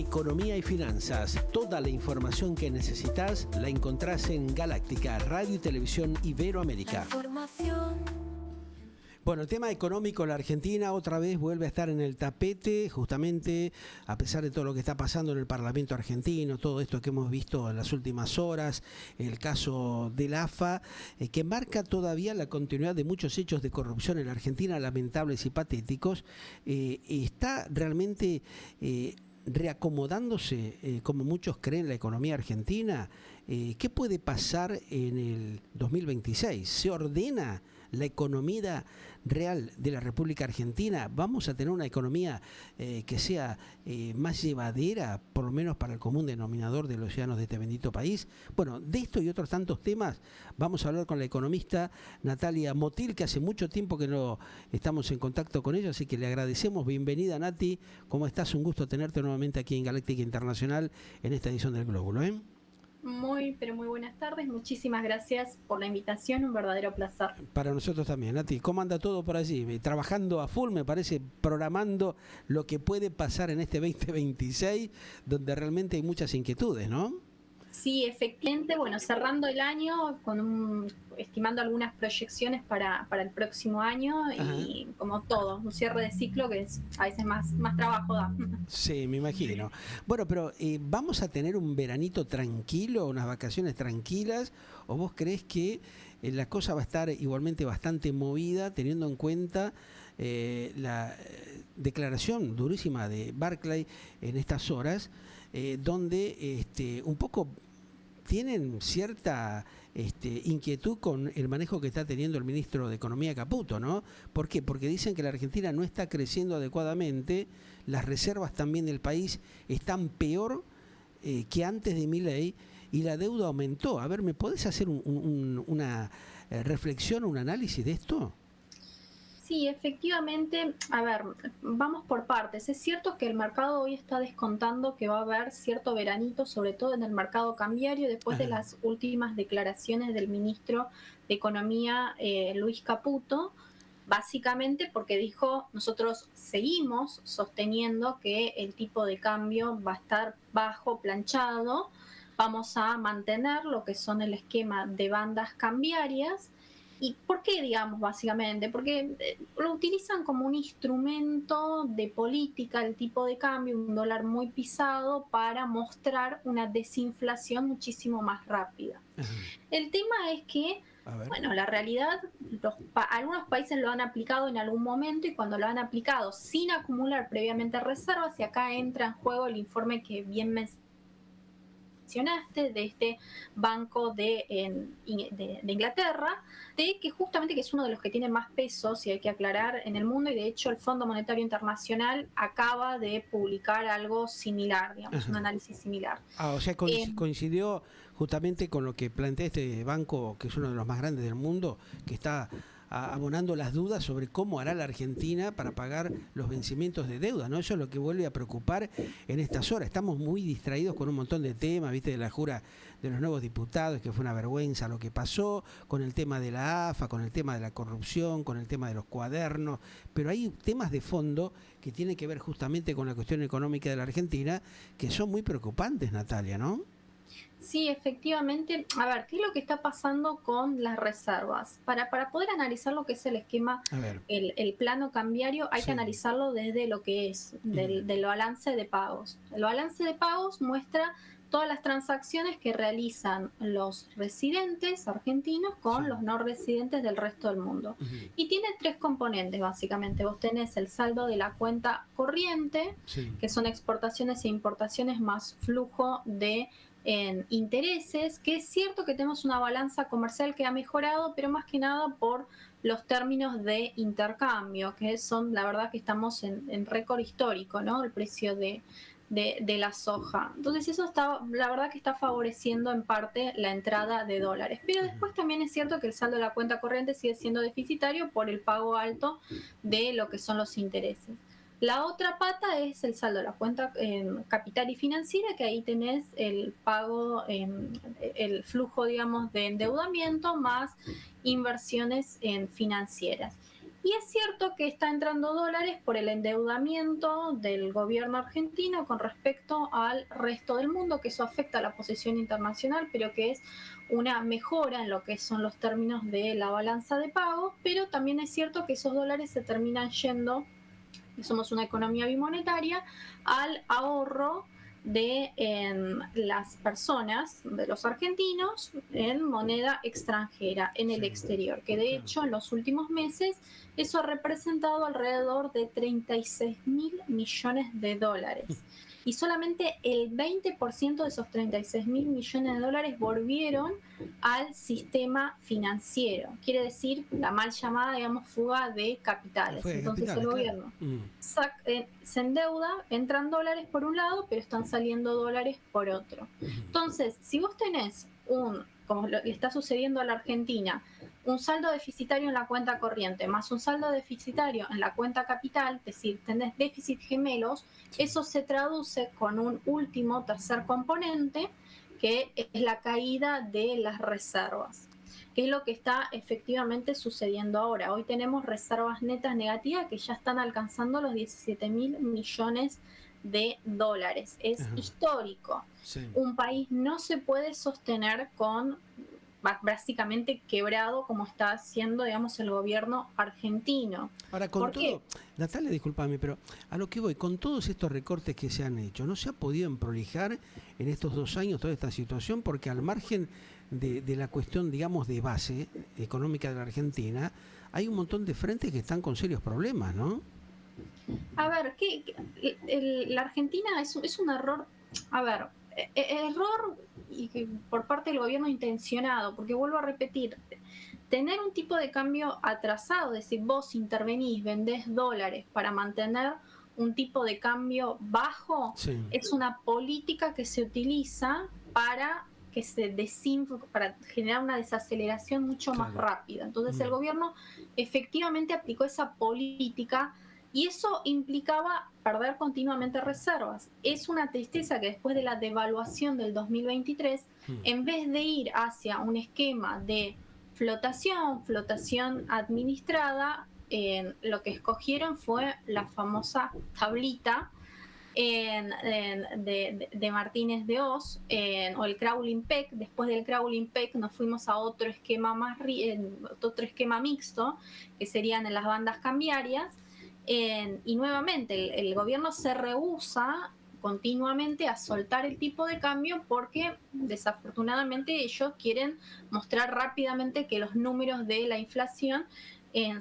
economía y finanzas. Toda la información que necesitas la encontrás en Galáctica, Radio y Televisión Iberoamérica. Bueno, el tema económico en la Argentina otra vez vuelve a estar en el tapete, justamente a pesar de todo lo que está pasando en el Parlamento argentino, todo esto que hemos visto en las últimas horas, el caso del AFA, que marca todavía la continuidad de muchos hechos de corrupción en la Argentina, lamentables y patéticos, está realmente reacomodándose, como muchos creen, la economía argentina. ¿Qué puede pasar en el 2026? ¿Se ordena la economía real de la República Argentina? ¿Vamos a tener una economía que sea más llevadera, por lo menos para el común denominador de los ciudadanos de este bendito país? Bueno, de esto y otros tantos temas vamos a hablar con la economista Natalia Motil, que hace mucho tiempo que no estamos en contacto con ella, así que le agradecemos. Bienvenida, Nati. ¿Cómo estás? Un gusto tenerte nuevamente aquí en Galáctica Internacional en esta edición del Glóbulo, ¿eh? Muy buenas tardes. Muchísimas gracias por la invitación. Un verdadero placer. Para nosotros también, Nati. ¿Cómo anda todo por allí? Trabajando a full, me parece, programando lo que puede pasar en este 2026, donde realmente hay muchas inquietudes, ¿no? Sí, efectivamente. Bueno, cerrando el año, estimando algunas proyecciones para el próximo año. Ajá. Y como todo, un cierre de ciclo que es a veces más trabajo da. Sí, me imagino. Bueno, pero ¿vamos a tener un veranito tranquilo, unas vacaciones tranquilas? ¿O vos crees que la cosa va a estar igualmente bastante movida, teniendo en cuenta la declaración durísima de Barclay en estas horas, donde un poco tienen cierta inquietud con el manejo que está teniendo el ministro de Economía, Caputo, ¿no? ¿Por qué? Porque dicen que la Argentina no está creciendo adecuadamente, las reservas también del país están peor que antes de Milei y la deuda aumentó. A ver, ¿me podés hacer una reflexión, un análisis de esto? Sí, efectivamente, a ver, vamos por partes. Es cierto que el mercado hoy está descontando que va a haber cierto veranito, sobre todo en el mercado cambiario, después de las últimas declaraciones del ministro de Economía, Luis Caputo, básicamente porque dijo, nosotros seguimos sosteniendo que el tipo de cambio va a estar bajo, planchado, vamos a mantener lo que son el esquema de bandas cambiarias. ¿Y por qué, digamos, básicamente? Porque lo utilizan como un instrumento de política, el tipo de cambio, un dólar muy pisado, para mostrar una desinflación muchísimo más rápida. El tema es que, bueno, la realidad, algunos países lo han aplicado en algún momento y cuando lo han aplicado sin acumular previamente reservas, y acá entra en juego el informe que bien mencionaste de este banco de Inglaterra, de que justamente que es uno de los que tiene más peso, si hay que aclarar, en el mundo, y de hecho el Fondo Monetario Internacional acaba de publicar algo similar, digamos, un análisis similar. O sea, coincidió justamente con lo que plantea este banco, que es uno de los más grandes del mundo, que está abonando las dudas sobre cómo hará la Argentina para pagar los vencimientos de deuda, ¿no? Eso es lo que vuelve a preocupar en estas horas. Estamos muy distraídos con un montón de temas, ¿viste? De la jura de los nuevos diputados, que fue una vergüenza lo que pasó, con el tema de la AFA, con el tema de la corrupción, con el tema de los cuadernos, pero hay temas de fondo que tienen que ver justamente con la cuestión económica de la Argentina, que son muy preocupantes, Natalia, ¿no? Sí, efectivamente. A ver, ¿qué es lo que está pasando con las reservas? Para poder analizar lo que es el esquema, el plano cambiario, hay que analizarlo desde lo que es, del balance de pagos. El balance de pagos muestra todas las transacciones que realizan los residentes argentinos con los no residentes del resto del mundo. Y tiene tres componentes, básicamente. Vos tenés el saldo de la cuenta corriente, que son exportaciones e importaciones más flujo de intereses, que es cierto que tenemos una balanza comercial que ha mejorado, pero más que nada por los términos de intercambio, que son, la verdad que estamos en récord histórico, ¿no? El precio de la soja. Entonces eso está, la verdad que está favoreciendo en parte la entrada de dólares. Pero después también es cierto que el saldo de la cuenta corriente sigue siendo deficitario por el pago alto de lo que son los intereses. La otra pata es el saldo de la cuenta capital y financiera, que ahí tenés el pago, el flujo, digamos, de endeudamiento más inversiones financieras. Y es cierto que está entrando dólares por el endeudamiento del gobierno argentino con respecto al resto del mundo, que eso afecta a la posición internacional, pero que es una mejora en lo que son los términos de la balanza de pagos, pero también es cierto que esos dólares se terminan yendo, y somos una economía bimonetaria, al ahorro de las personas, de los argentinos, en moneda extranjera, en el exterior, que de hecho en los últimos meses eso ha representado alrededor de 36.000 millones de dólares. Y solamente el 20% de esos 36.000 millones de dólares volvieron al sistema financiero. Quiere decir la mal llamada, digamos, fuga de capitales. Entonces el gobierno se endeuda, entran dólares por un lado, pero están saliendo dólares por otro. Entonces, si vos tenés como le está sucediendo a la Argentina, un saldo deficitario en la cuenta corriente más un saldo deficitario en la cuenta capital, es decir, tenés déficit gemelos, eso se traduce con un último tercer componente, que es la caída de las reservas, que es lo que está efectivamente sucediendo ahora. Hoy tenemos reservas netas negativas que ya están alcanzando los 17.000 millones de dólares. Es histórico. Un país no se puede sostener con básicamente quebrado como está haciendo, digamos, el gobierno argentino. Ahora, con todo, Natalia, discúlpame, pero a lo que voy, con todos estos recortes que se han hecho, ¿no se ha podido emprolijar en estos 2 años toda esta situación? Porque al margen de la cuestión, digamos, de base económica de la Argentina, hay un montón de frentes que están con serios problemas, ¿no? A ver, la Argentina es un error, a ver, error y por parte del gobierno intencionado, porque vuelvo a repetir, tener un tipo de cambio atrasado, es decir, vos intervenís, vendés dólares para mantener un tipo de cambio bajo, es una política que se utiliza para que se para generar una desaceleración mucho más rápida. Entonces el gobierno efectivamente aplicó esa política y eso implicaba perder continuamente reservas. Es una tristeza que después de la devaluación del 2023, en vez de ir hacia un esquema de flotación administrada, lo que escogieron fue la famosa tablita de Martínez de Oz, o el crawling peg. Después del crawling peg nos fuimos a otro esquema otro esquema mixto, que serían en las bandas cambiarias. Y nuevamente el gobierno se rehúsa continuamente a soltar el tipo de cambio porque desafortunadamente ellos quieren mostrar rápidamente que los números de la inflación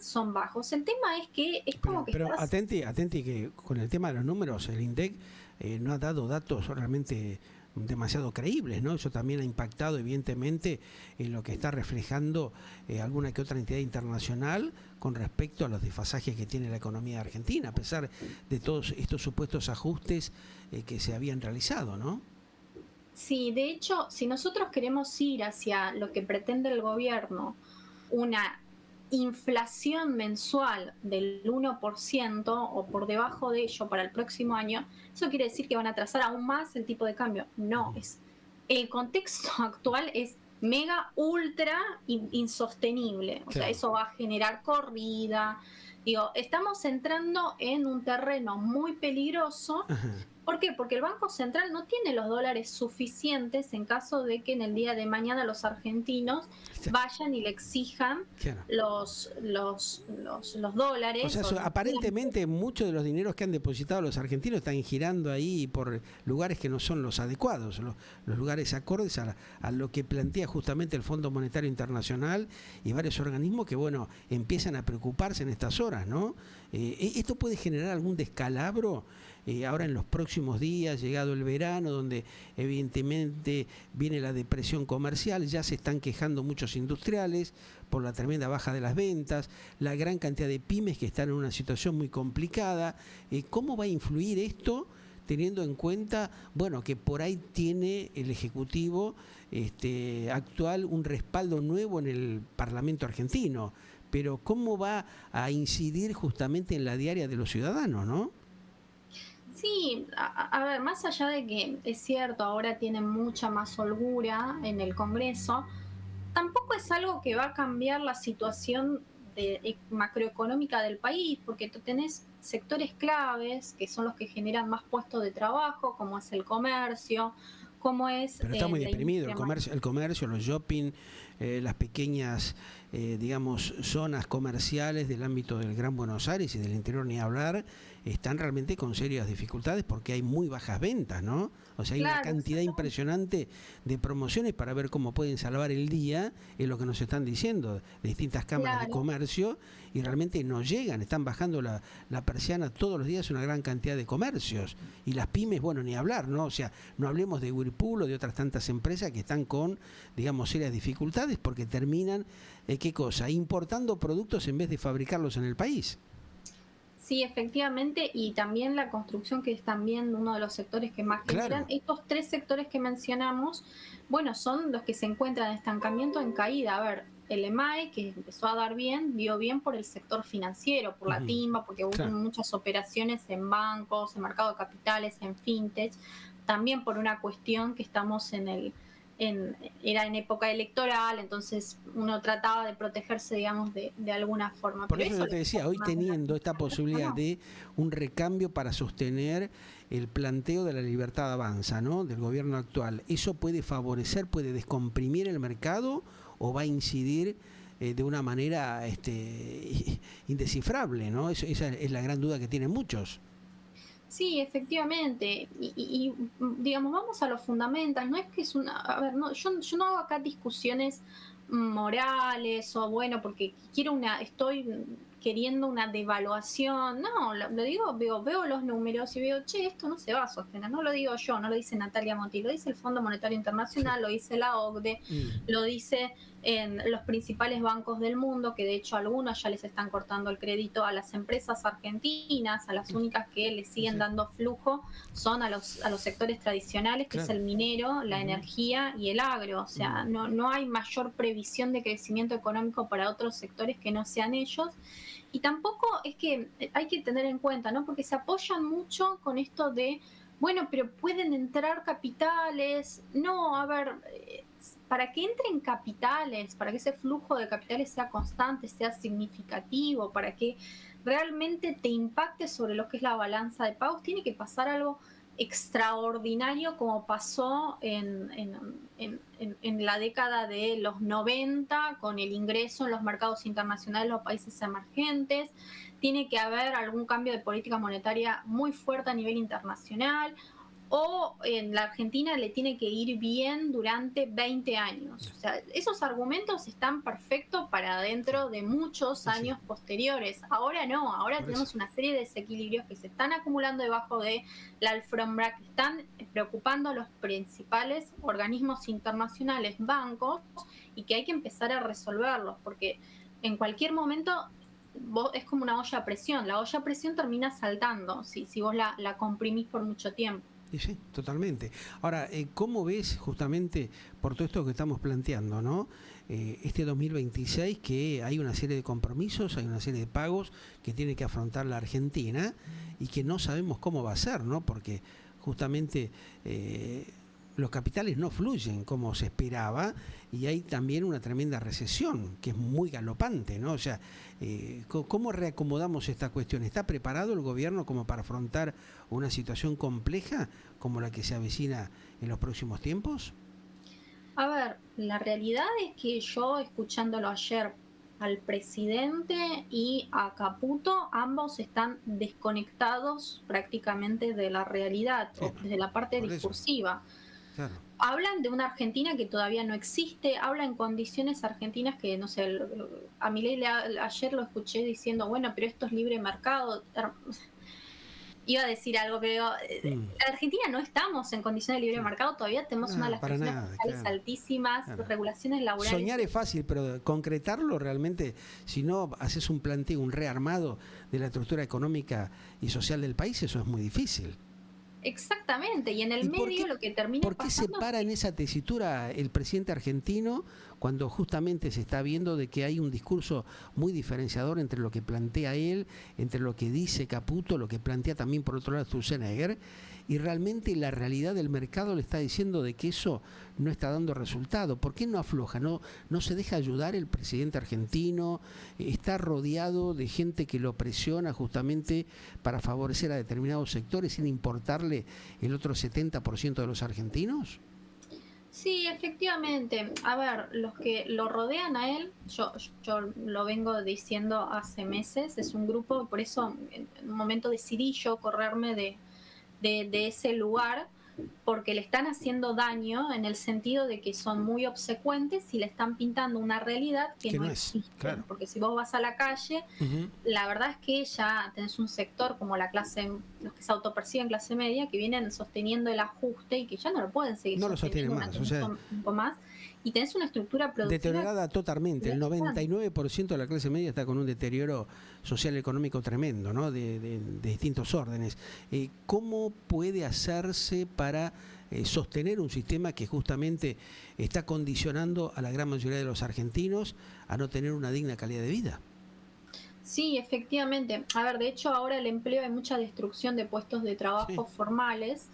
son bajos. El tema es que es como que pero atenti que con el tema de los números el INDEC no ha dado datos realmente demasiado creíbles, ¿no? Eso también ha impactado evidentemente en lo que está reflejando alguna que otra entidad internacional con respecto a los desfasajes que tiene la economía argentina, a pesar de todos estos supuestos ajustes que se habían realizado, ¿no? Sí, de hecho, si nosotros queremos ir hacia lo que pretende el gobierno, una inflación mensual del 1% o por debajo de ello para el próximo año, eso quiere decir que van a atrasar aún más el tipo de cambio. No, el contexto actual es mega, ultra insostenible. O sea, eso va a generar corrida. Digo, estamos entrando en un terreno muy peligroso. ¿Por qué? Porque el Banco Central no tiene los dólares suficientes en caso de que en el día de mañana los argentinos vayan y le exijan los dólares. O sea, aparentemente muchos de los dineros que han depositado los argentinos están girando ahí por lugares que no son los adecuados, los lugares acordes a lo que plantea justamente el Fondo Monetario Internacional y varios organismos que, bueno, empiezan a preocuparse en estas horas, ¿no? ¿Esto puede generar algún descalabro ahora en los próximos días, llegado el verano, donde evidentemente viene la depresión comercial? Ya se están quejando muchos industriales por la tremenda baja de las ventas, la gran cantidad de pymes que están en una situación muy complicada. ¿Cómo va a influir esto, teniendo en cuenta, bueno, que por ahí tiene el Ejecutivo actual un respaldo nuevo en el Parlamento argentino? Pero ¿cómo va a incidir justamente en la diaria de los ciudadanos, no? Sí, a ver, más allá de que es cierto, ahora tiene mucha más holgura en el Congreso, tampoco es algo que va a cambiar la situación macroeconómica del país, porque tú tenés sectores claves que son los que generan más puestos de trabajo, como es el comercio, como es Pero está muy la deprimido industria. el comercio, los shopping, las pequeñas, digamos, zonas comerciales del ámbito del Gran Buenos Aires y del interior ni hablar, están realmente con serias dificultades porque hay muy bajas ventas, ¿no? O sea, hay una Claro, cantidad impresionante de promociones para ver cómo pueden salvar el día, es lo que nos están diciendo de distintas cámaras de claro. comercio, y realmente no llegan, están bajando la persiana todos los días una gran cantidad de comercios. Y las pymes, bueno, ni hablar, ¿no? O sea, no hablemos de Whirlpool o de otras tantas empresas que están con, digamos, serias dificultades porque terminan, ¿qué cosa? Importando productos en vez de fabricarlos en el país. Sí, efectivamente, y también la construcción, que es también uno de los sectores que más generan. Claro. Estos tres sectores que mencionamos, bueno, son los que se encuentran en estancamiento, en caída. A ver, el EMAE, que empezó a dar bien, dio bien por el sector financiero, por la Ujú. timba, porque hubo Claro. muchas operaciones en bancos, en mercado de capitales, en fintech, también por una cuestión que estamos era en época electoral, entonces uno trataba de protegerse, digamos, de alguna forma. Por Pero eso eso yo te decía, hoy más de la teniendo esta posibilidad no. de un recambio para sostener el planteo de la libertad avanza, ¿no? Del gobierno actual, ¿eso puede favorecer, puede descomprimir el mercado o va a incidir de una manera indescifrable, ¿no? Esa es la gran duda que tienen muchos. Sí, efectivamente. Digamos, vamos a los fundamentals. No es que es una. A ver, no, yo no hago acá discusiones morales o bueno, porque quiero estoy queriendo una devaluación. No, lo digo, veo los números y veo, che, esto no se va a sostener. No lo digo yo, no lo dice Natalia Monti, lo dice el Fondo Monetario Sí. Internacional, lo dice la OCDE, lo dice en los principales bancos del mundo, que de hecho algunos ya les están cortando el crédito a las empresas argentinas, a las únicas que les siguen Sí. dando flujo son a los sectores tradicionales, que es Claro. el minero, la energía y el agro. O sea, no hay mayor previsión de crecimiento económico para otros sectores que no sean ellos. Y tampoco es que hay que tener en cuenta, ¿no? Porque se apoyan mucho con esto de, bueno, pero pueden entrar capitales. No, a ver, para que entren capitales, para que ese flujo de capitales sea constante, sea significativo, para que realmente te impacte sobre lo que es la balanza de pagos, tiene que pasar algo extraordinario como pasó en la década de los 90 con el ingreso en los mercados internacionales de los países emergentes. Tiene que haber algún cambio de política monetaria muy fuerte a nivel internacional, o en la Argentina le tiene que ir bien durante 20 años. O sea, esos argumentos están perfectos para dentro de muchos años posteriores. Ahora no, ahora tenemos una serie de desequilibrios que se están acumulando debajo de la alfombra, que están preocupando a los principales organismos internacionales, bancos, y que hay que empezar a resolverlos, porque en cualquier momento es como una olla a presión. La olla a presión termina saltando si vos la comprimís por mucho tiempo. Y sí, totalmente. Ahora, ¿cómo ves justamente por todo esto que estamos planteando, ¿no? Este 2026, que hay una serie de compromisos, hay una serie de pagos que tiene que afrontar la Argentina y que no sabemos cómo va a ser, ¿no? Porque justamente los capitales no fluyen como se esperaba y hay también una tremenda recesión que es muy galopante, ¿no? O sea, ¿cómo reacomodamos esta cuestión? ¿Está preparado el gobierno como para afrontar una situación compleja como la que se avecina en los próximos tiempos? A ver, la realidad es que yo, escuchándolo ayer al presidente y a Caputo, ambos están desconectados prácticamente de la realidad, Sí, o desde la parte por eso, discursiva. claro. Hablan de una Argentina que todavía no existe, hablan en condiciones argentinas que, no sé, a Milei ayer lo escuché diciendo, bueno, pero esto es libre mercado. Iba a decir algo, pero en Argentina no estamos en condiciones de libre mercado, todavía tenemos una de No, las para presiones nada, fiscales claro. altísimas, Claro. regulaciones laborales. Soñar es fácil, pero concretarlo realmente, si no haces un planteo, un rearmado de la estructura económica y social del país, eso es muy difícil. Exactamente, y en el ¿Y medio lo que termina por qué se pasando. para en esa tesitura el presidente argentino cuando justamente se está viendo de que hay un discurso muy diferenciador entre lo que plantea él, entre lo que dice Caputo, lo que plantea también por otro lado Sturzenegger, y realmente la realidad del mercado le está diciendo de que eso no está dando resultado. ¿Por qué no afloja? ¿No se deja ayudar el presidente argentino? ¿Está rodeado de gente que lo presiona justamente para favorecer a determinados sectores sin importarle el otro 70% de los argentinos? Sí, efectivamente. A ver, los que lo rodean a él, yo lo vengo diciendo hace meses, es un grupo, por eso en un momento decidí yo correrme de ese lugar, porque le están haciendo daño en el sentido de que son muy obsecuentes y le están pintando una realidad que Que no no es, existe. claro. Porque si vos vas a la calle, Uh-huh. la verdad es que ya tenés un sector como la clase, los que se autoperciben clase media, que vienen sosteniendo el ajuste y que ya no lo pueden seguir No lo sostiene sosteniendo más, durante o sea, mucho tiempo más. Y tenés una estructura productiva deteriorada totalmente. El desgastante. 99% de la clase media está con un deterioro social y económico tremendo, ¿no? De distintos órdenes. ¿Cómo puede hacerse para sostener un sistema que justamente está condicionando a la gran mayoría de los argentinos a no tener una digna calidad de vida? Sí, efectivamente. A ver, de hecho ahora el empleo, hay mucha destrucción de puestos de Sí. trabajo formales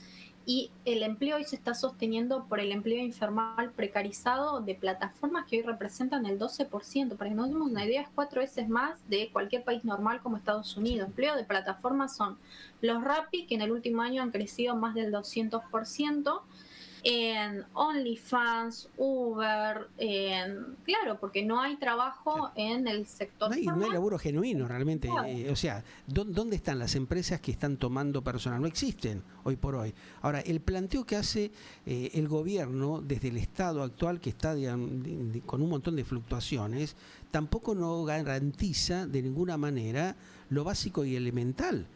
y el empleo hoy se está sosteniendo por el empleo informal precarizado de plataformas que hoy representan el 12%. Para que nos demos una idea, es 4 veces más de cualquier país normal como Estados Sí. Unidos. Empleo de plataformas son los Rappi, que en el último año han crecido más del 200%, en OnlyFans, Uber, claro, porque no hay trabajo en el sector No hay formal. laburo genuino realmente. O sea, ¿dónde están las empresas que están tomando personal? No existen hoy por hoy. Ahora, el planteo que hace el gobierno desde el estado actual, que está con un montón de fluctuaciones, tampoco no garantiza de ninguna manera lo básico y elemental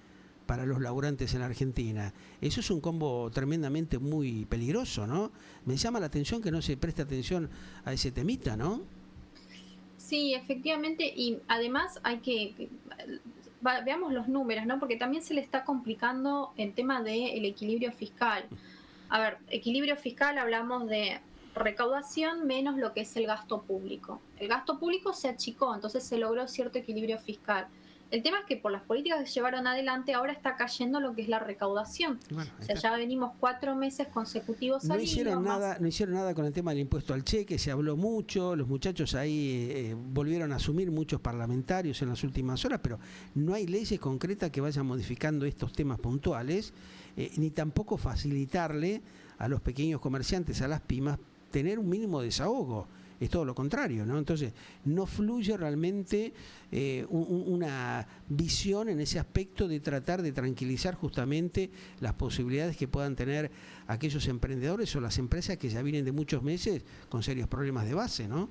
para los laburantes en Argentina. Eso es un combo tremendamente muy peligroso, ¿no? Me llama la atención que no se preste atención a ese temita, ¿no? Sí, efectivamente, y además hay que, veamos los números, ¿no? Porque también se le está complicando el tema del equilibrio fiscal. A ver, equilibrio fiscal hablamos de recaudación menos lo que es el gasto público. El gasto público se achicó, entonces se logró cierto equilibrio fiscal. El tema es que por las políticas que se llevaron adelante ahora está cayendo lo que es la recaudación. Bueno, O ahí sea, está. ya venimos 4 meses consecutivos No al hilo, hicieron más. nada, no hicieron nada con el tema del impuesto al cheque, se habló mucho, los muchachos ahí volvieron a asumir muchos parlamentarios en las últimas horas, pero no hay leyes concretas que vayan modificando estos temas puntuales, ni tampoco facilitarle a los pequeños comerciantes, a las pymes, tener un mínimo de desahogo. Es todo lo contrario, ¿no? Entonces, no fluye realmente una visión en ese aspecto de tratar de tranquilizar justamente las posibilidades que puedan tener aquellos emprendedores o las empresas que ya vienen de muchos meses con serios problemas de base, ¿no?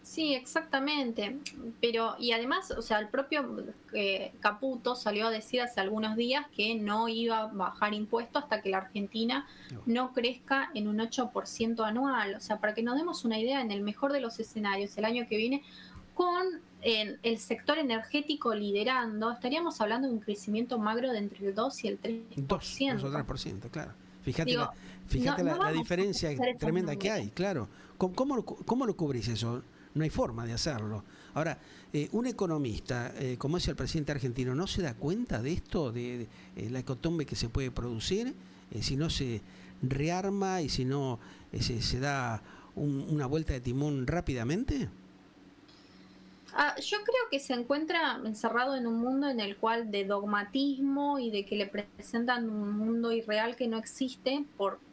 Sí, exactamente. Pero, y además, o sea, el propio Caputo salió a decir hace algunos días que no iba a bajar impuestos hasta que la Argentina no crezca en un 8% anual. O sea, para que nos demos una idea, en el mejor de los escenarios, el año que viene, con el sector energético liderando, estaríamos hablando de un crecimiento magro de entre el 2 y el tres por 2 o ciento 3%, claro. Fíjate Digo, no, fíjate no la vamos a diferencia hacer esos tremenda que números. hay, claro. ¿Cómo lo cubrís eso? No hay forma de hacerlo. Ahora, un economista, como es el presidente argentino, ¿no se da cuenta de esto, de la hecatombe que se puede producir si no se rearma y si no se da una vuelta de timón rápidamente? Yo creo que se encuentra encerrado en un mundo en el cual de dogmatismo y de que le presentan un mundo irreal que no existe.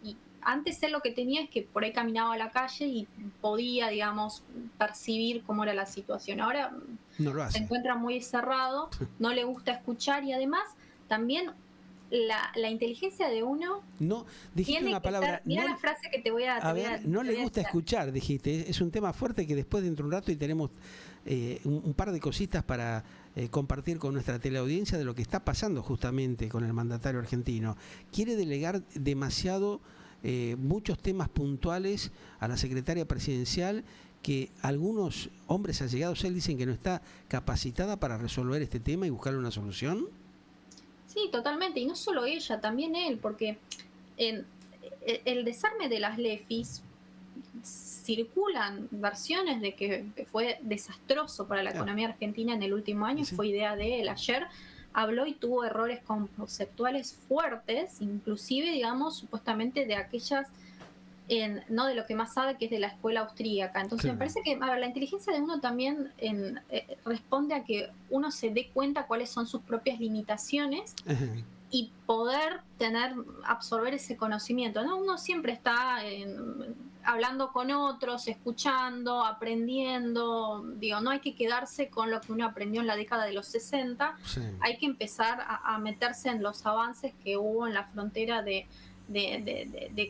Y antes él lo que tenía es que por ahí caminaba a la calle y podía, digamos, percibir cómo era la situación. Ahora No lo se hace. encuentra muy cerrado, no le gusta escuchar y además también la inteligencia de uno No, dijiste tiene una que ser, palabra, mira no, la frase que te voy a, a te voy a, ver, no te le voy a gusta hacer. escuchar, dijiste. Es un tema fuerte que después dentro de un rato y tenemos un par de cositas para compartir con nuestra teleaudiencia de lo que está pasando justamente con el mandatario argentino. Quiere delegar demasiado muchos temas puntuales a la secretaria presidencial que algunos hombres allegados a él dicen que no está capacitada para resolver este tema y buscar una solución. Sí, totalmente. Y no solo ella, también él, porque en el desarme de las LEFIs circulan versiones de que fue desastroso para la Claro, economía argentina en el último y año, sí. fue idea de él. Ayer habló y tuvo errores conceptuales fuertes, inclusive, digamos, supuestamente de aquellas, no de lo que más sabe, que es de la escuela austríaca. Entonces Claro. me parece que la inteligencia de uno también responde a que uno se dé cuenta cuáles son sus propias limitaciones Ajá. y poder absorber ese conocimiento, ¿no? Uno siempre está hablando con otros, escuchando, aprendiendo. Digo, no hay que quedarse con lo que uno aprendió en la década de los 60, Sí. hay que empezar a meterse en los avances que hubo en la frontera de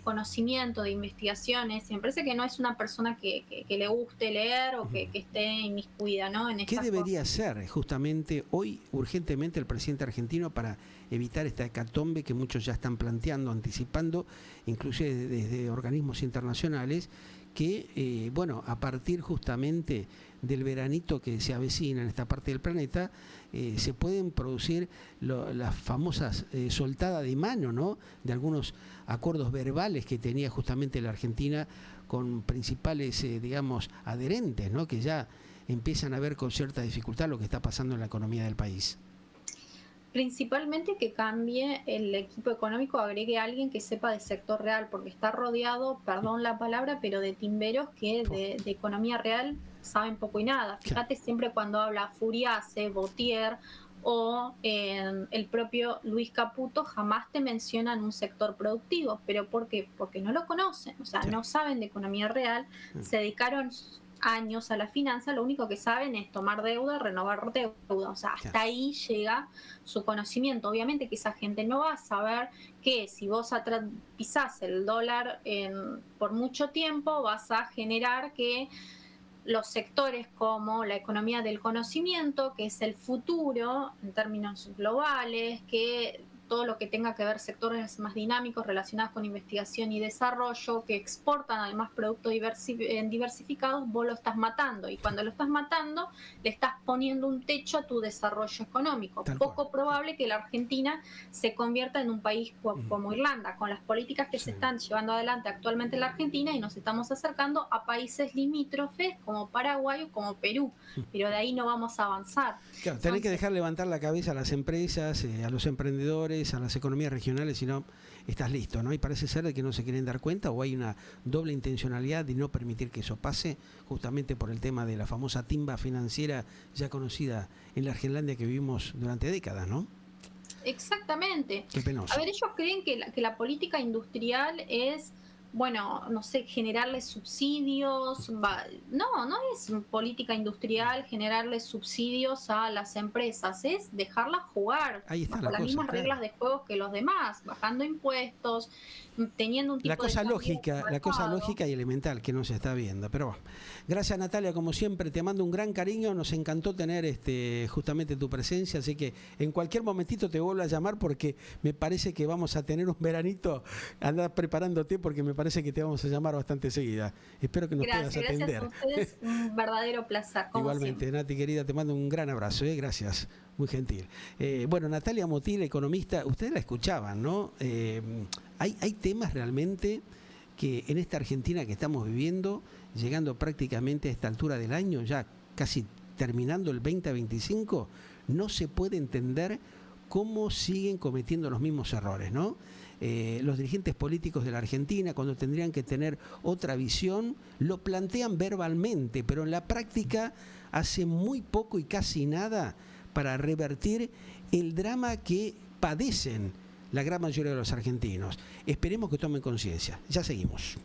conocimiento, de investigaciones. Me parece que no es una persona que le guste leer o que esté inmiscuida, ¿no? En ¿Qué estas debería cosas. hacer justamente hoy urgentemente el presidente argentino para evitar esta hecatombe que muchos ya están planteando, anticipando, incluso desde organismos internacionales, que, bueno, a partir justamente del veranito que se avecina en esta parte del planeta, se pueden producir las famosas soltadas de mano, ¿no?, de algunos acuerdos verbales que tenía justamente la Argentina con principales, digamos, adherentes, ¿no?, que ya empiezan a ver con cierta dificultad lo que está pasando en la economía del país. Principalmente que cambie el equipo económico, agregue a alguien que sepa de sector real, porque está rodeado, perdón la palabra, pero de timberos que de economía real saben poco y nada. Fíjate, siempre cuando habla Furiase, Bautier o el propio Luis Caputo, jamás te mencionan un sector productivo. ¿Pero por qué? Porque no lo conocen, o sea, no saben de economía real, se dedicaron años a la finanza, lo único que saben es tomar deuda, renovar deuda, o sea, hasta ahí llega su conocimiento. Obviamente que esa gente no va a saber que si vos pisás el dólar por mucho tiempo, vas a generar que los sectores como la economía del conocimiento, que es el futuro en términos globales, que todo lo que tenga que ver sectores más dinámicos relacionados con investigación y desarrollo, que exportan además productos diversificados, vos lo estás matando. Y cuando lo estás matando, le estás poniendo un techo a tu desarrollo económico. Poco probable que la Argentina se convierta en un país como Irlanda, con las políticas que se están llevando adelante actualmente en la Argentina, y nos estamos acercando a países limítrofes como Paraguay o como Perú. Pero de ahí no vamos a avanzar. Claro, tenés que dejar levantar la cabeza a las empresas, a los emprendedores, a las economías regionales, si no estás listo, ¿no? Y parece ser de que no se quieren dar cuenta, o hay una doble intencionalidad de no permitir que eso pase, justamente por el tema de la famosa timba financiera ya conocida en la Argenlandia que vivimos durante décadas, ¿no? Exactamente. Qué penoso. A ver, ellos creen que la política industrial es, bueno, no sé, generarle subsidios. No es política industrial generarle subsidios a las empresas, es dejarlas jugar Ahí está bajo la las cosa, mismas claro. reglas de juego que los demás, bajando impuestos, teniendo un tipo La cosa de lógica y elemental que no se está viendo. Pero bueno, gracias Natalia, como siempre, te mando un gran cariño, nos encantó tener justamente tu presencia, así que en cualquier momentito te vuelvo a llamar porque me parece que vamos a tener un veranito, anda preparándote porque me parece que te vamos a llamar bastante seguida. Espero que nos puedas atender. Gracias a ustedes, un verdadero placer. Igualmente, siempre. Nati querida, te mando un gran abrazo, gracias, muy gentil. Bueno, Natalia Motil, economista, ustedes la escuchaban, ¿no? Hay temas realmente que en esta Argentina que estamos viviendo, llegando prácticamente a esta altura del año, ya casi terminando el 2025, no se puede entender cómo siguen cometiendo los mismos errores, ¿no? Los dirigentes políticos de la Argentina, cuando tendrían que tener otra visión, lo plantean verbalmente, pero en la práctica hace muy poco y casi nada para revertir el drama que padecen la gran mayoría de los argentinos. Esperemos que tomen conciencia. Ya seguimos.